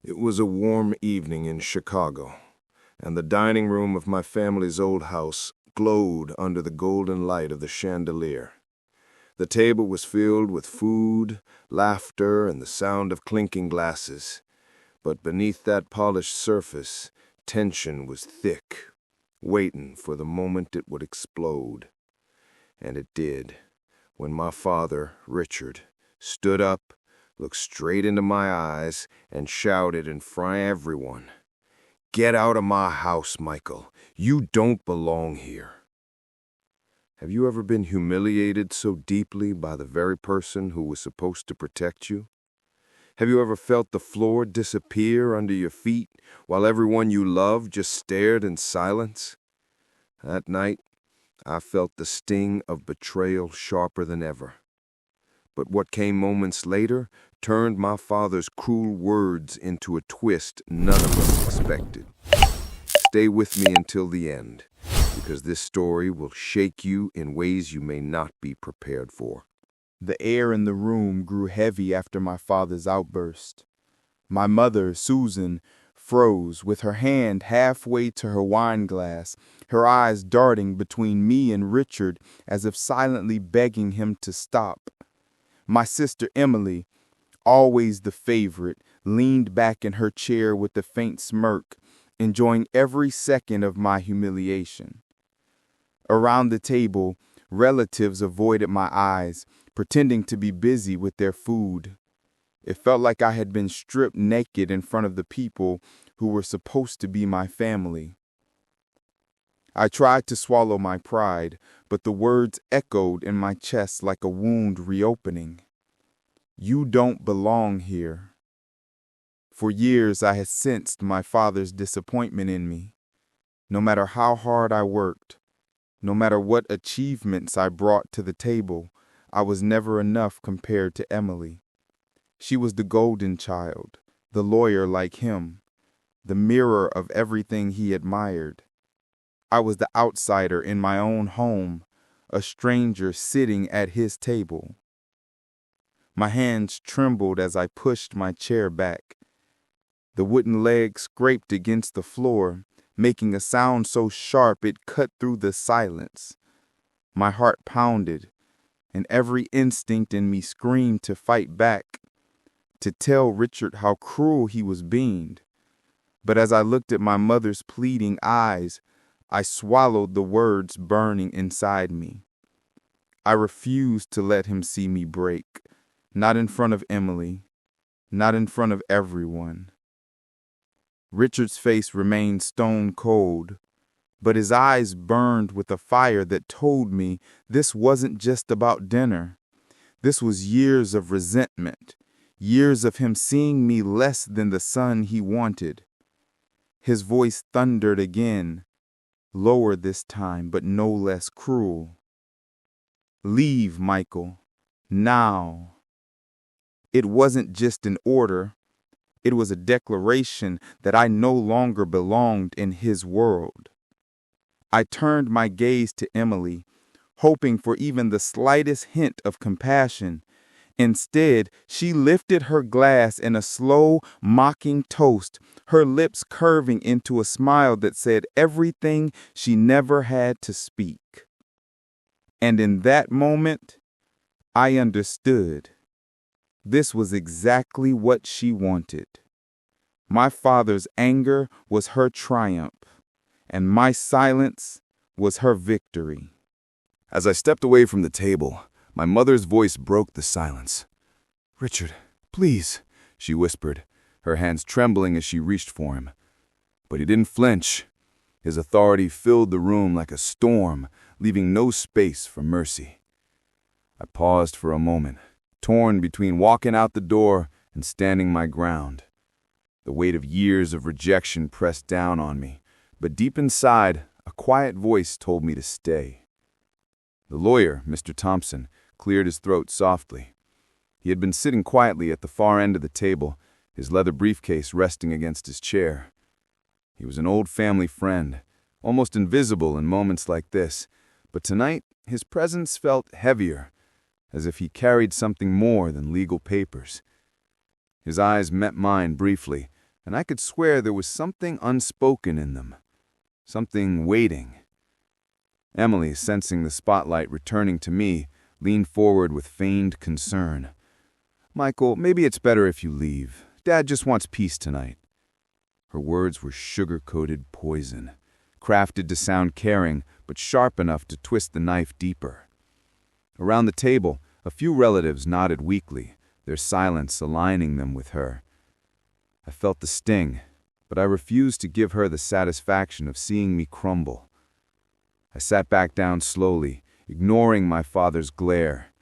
It was a warm evening in Chicago, and the dining room of my family's old house glowed under the golden light of the chandelier. The table was filled with food, laughter, and the sound of clinking glasses, but beneath that polished surface, tension was thick, waiting for the moment it would explode. And it did, when my father, Richard, stood up, looked straight into my eyes, and shouted in front of everyone, "Get out of my house, Michael. You don't belong here." Have you ever been humiliated so deeply by the very person who was supposed to protect you? Have you ever felt the floor disappear under your feet while everyone you loved just stared in silence? That night, I felt the sting of betrayal sharper than ever. But what came moments later turned my father's cruel words into a twist none of us expected. Stay with me until the end, because this story will shake you in ways you may not be prepared for. The air in the room grew heavy after my father's outburst. My mother, Susan, froze, with her hand halfway to her wine glass, her eyes darting between me and Richard as if silently begging him to stop. My sister Emily, always the favorite, leaned back in her chair with a faint smirk, enjoying every second of my humiliation. Around the table, relatives avoided my eyes, pretending to be busy with their food. It felt like I had been stripped naked in front of the people who were supposed to be my family. I tried to swallow my pride, but the words echoed in my chest like a wound reopening. You don't belong here. For years I had sensed my father's disappointment in me. No matter how hard I worked, no matter what achievements I brought to the table, I was never enough compared to Emily. She was the golden child, the lawyer like him, the mirror of everything he admired. I was the outsider in my own home, a stranger sitting at his table. My hands trembled as I pushed my chair back. The wooden leg scraped against the floor, making a sound so sharp it cut through the silence. My heart pounded, and every instinct in me screamed to fight back, to tell Richard how cruel he was being. But as I looked at my mother's pleading eyes, I swallowed the words burning inside me. I refused to let him see me break, not in front of Emily, not in front of everyone. Richard's face remained stone cold, but his eyes burned with a fire that told me this wasn't just about dinner. This was years of resentment, years of him seeing me less than the son he wanted. His voice thundered again, lower this time, but no less cruel. Leave, Michael, now. It wasn't just an order. It was a declaration that I no longer belonged in his world. I turned my gaze to Emily, hoping for even the slightest hint of compassion. Instead, she lifted her glass in a slow, mocking toast, her lips curving into a smile that said everything she never had to speak. And in that moment, I understood. This was exactly what she wanted. My father's anger was her triumph, and my silence was her victory. As I stepped away from the table, my mother's voice broke the silence. "Richard, please," she whispered, her hands trembling as she reached for him. But he didn't flinch. His authority filled the room like a storm, leaving no space for mercy. I paused for a moment, torn between walking out the door and standing my ground. The weight of years of rejection pressed down on me, but deep inside, a quiet voice told me to stay. The lawyer, Mr. Thompson, cleared his throat softly. He had been sitting quietly at the far end of the table, his leather briefcase resting against his chair. He was an old family friend, almost invisible in moments like this, but tonight his presence felt heavier, as if he carried something more than legal papers. His eyes met mine briefly, and I could swear there was something unspoken in them, something waiting. Emily, sensing the spotlight returning to me, leaned forward with feigned concern. "Michael, maybe it's better if you leave. Dad just wants peace tonight." Her words were sugar-coated poison, crafted to sound caring, but sharp enough to twist the knife deeper. Around the table, a few relatives nodded weakly, their silence aligning them with her. I felt the sting, but I refused to give her the satisfaction of seeing me crumble. I sat back down slowly, ignoring my father's glare.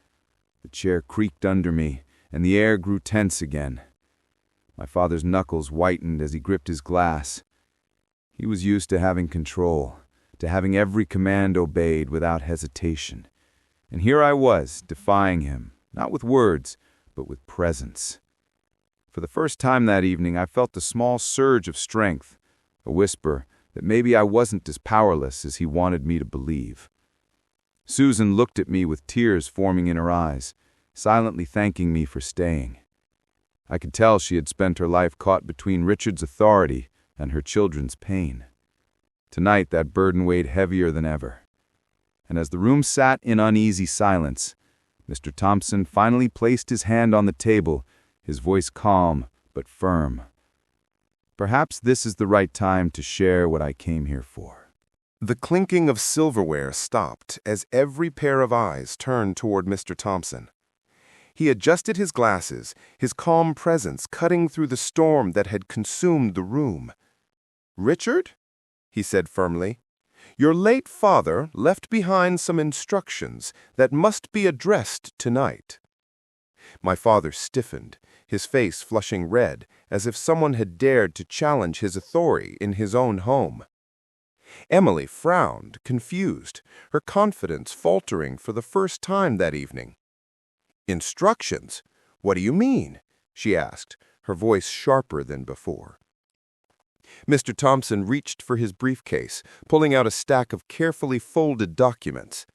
The chair creaked under me, and the air grew tense again. My father's knuckles whitened as he gripped his glass. He was used to having control, to having every command obeyed without hesitation. And here I was, defying him, not with words, but with presence. For the first time that evening, I felt a small surge of strength, a whisper that maybe I wasn't as powerless as he wanted me to believe. Susan looked at me with tears forming in her eyes, silently thanking me for staying. I could tell she had spent her life caught between Richard's authority and her children's pain. Tonight, that burden weighed heavier than ever. And as the room sat in uneasy silence, Mr. Thompson finally placed his hand on the table, his voice calm but firm. "Perhaps this is the right time to share what I came here for." The clinking of silverware stopped as every pair of eyes turned toward Mr. Thompson. He adjusted his glasses, his calm presence cutting through the storm that had consumed the room. "Richard," he said firmly, "your late father left behind some instructions that must be addressed tonight." My father stiffened, his face flushing red, as if someone had dared to challenge his authority in his own home. Emily frowned, confused, her confidence faltering for the first time that evening. "Instructions? What do you mean?" she asked, her voice sharper than before. Mr. Thompson reached for his briefcase, pulling out a stack of carefully folded documents.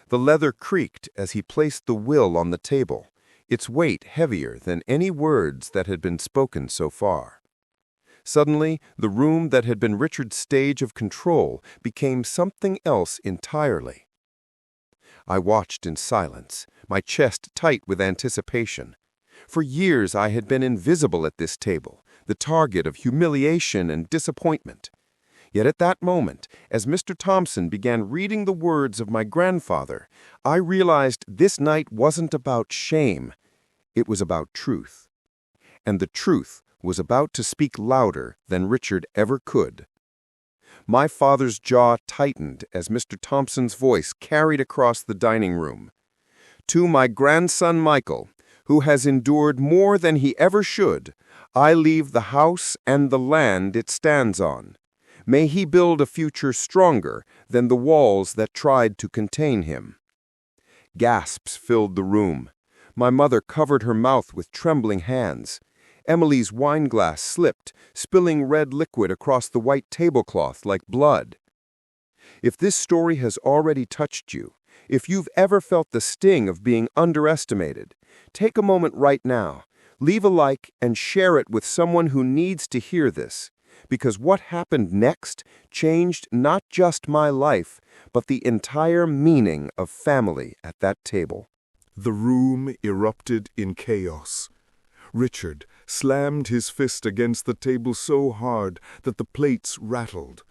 The leather creaked as he placed the will on the table, its weight heavier than any words that had been spoken so far. Suddenly, the room that had been Richard's stage of control became something else entirely. I watched in silence, my chest tight with anticipation. For years I had been invisible at this table, the target of humiliation and disappointment. Yet at that moment, as Mr. Thompson began reading the words of my grandfather, I realized this night wasn't about shame. It was about truth. And the truth was about to speak louder than Richard ever could. My father's jaw tightened as Mr. Thompson's voice carried across the dining room. "To my grandson Michael, who has endured more than he ever should, I leave the house and the land it stands on. May he build a future stronger than the walls that tried to contain him." Gasps filled the room. My mother covered her mouth with trembling hands. Emily's wineglass slipped, spilling red liquid across the white tablecloth like blood. If this story has already touched you, if you've ever felt the sting of being underestimated, take a moment right now, leave a like, and share it with someone who needs to hear this, because what happened next changed not just my life, but the entire meaning of family at that table. The room erupted in chaos. Richard slammed his fist against the table so hard that the plates rattled.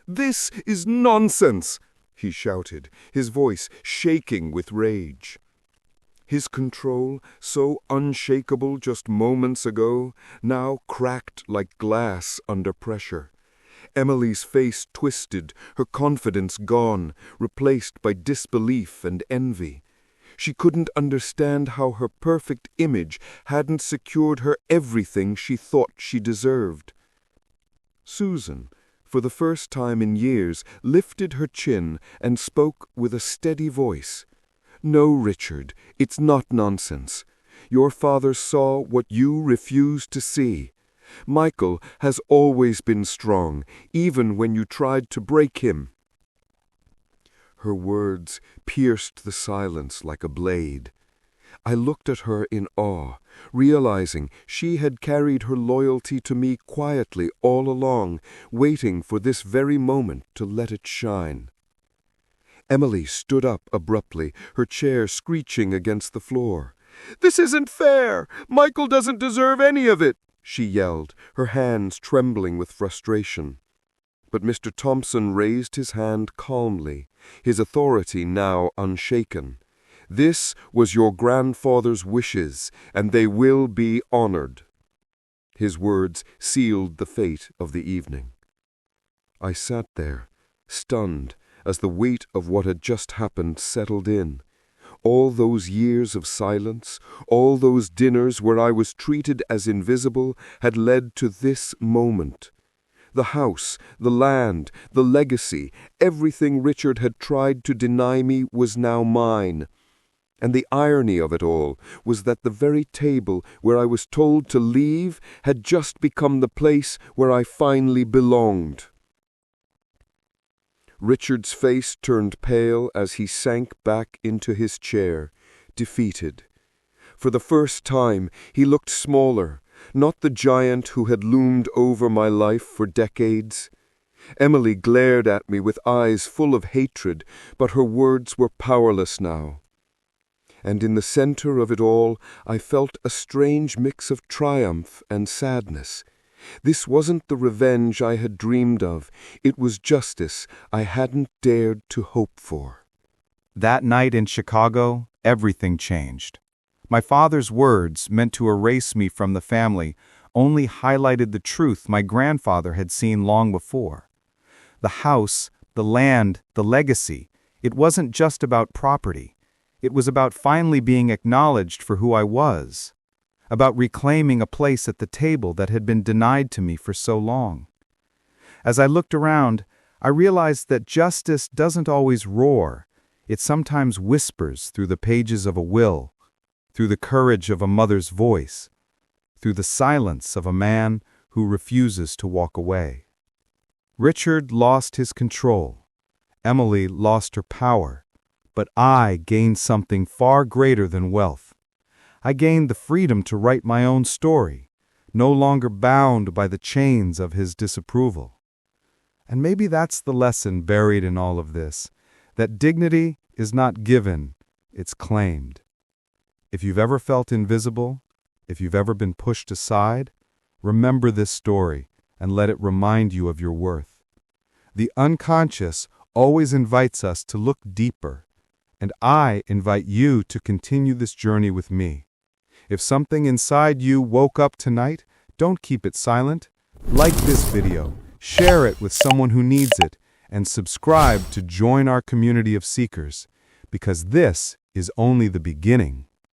"This is nonsense!" he shouted, his voice shaking with rage. His control, so unshakable just moments ago, now cracked like glass under pressure. Emily's face twisted, her confidence gone, replaced by disbelief and envy. She couldn't understand how her perfect image hadn't secured her everything she thought she deserved. Susan, for the first time in years, lifted her chin and spoke with a steady voice. "No, Richard, it's not nonsense. Your father saw what you refused to see. Michael has always been strong, even when you tried to break him." Her words pierced the silence like a blade. I looked at her in awe, realizing she had carried her loyalty to me quietly all along, waiting for this very moment to let it shine. Emily stood up abruptly, her chair screeching against the floor. "This isn't fair! Michael doesn't deserve any of it!" she yelled, her hands trembling with frustration. But Mr. Thompson raised his hand calmly, his authority now unshaken. "This was your grandfather's wishes, and they will be honored." His words sealed the fate of the evening. I sat there, stunned, as the weight of what had just happened settled in. All those years of silence, all those dinners where I was treated as invisible, had led to this moment. The house, the land, the legacy, everything Richard had tried to deny me was now mine. And the irony of it all was that the very table where I was told to leave had just become the place where I finally belonged. Richard's face turned pale as he sank back into his chair, defeated. For the first time, he looked smaller, not the giant who had loomed over my life for decades. Emily glared at me with eyes full of hatred, but her words were powerless now. And in the center of it all, I felt a strange mix of triumph and sadness. This wasn't the revenge I had dreamed of. It was justice I hadn't dared to hope for. That night in Chicago, everything changed. My father's words, meant to erase me from the family, only highlighted the truth my grandfather had seen long before. The house, the land, the legacy, it wasn't just about property. It was about finally being acknowledged for who I was, about reclaiming a place at the table that had been denied to me for so long. As I looked around, I realized that justice doesn't always roar. It sometimes whispers through the pages of a will, through the courage of a mother's voice, through the silence of a man who refuses to walk away. Richard lost his control. Emily lost her power. But I gained something far greater than wealth. I gained the freedom to write my own story, no longer bound by the chains of his disapproval. And maybe that's the lesson buried in all of this, that dignity is not given, it's claimed. If you've ever felt invisible, if you've ever been pushed aside, remember this story and let it remind you of your worth. The unconscious always invites us to look deeper, and I invite you to continue this journey with me. If something inside you woke up tonight, don't keep it silent. Like this video, share it with someone who needs it, and subscribe to join our community of seekers, because this is only the beginning.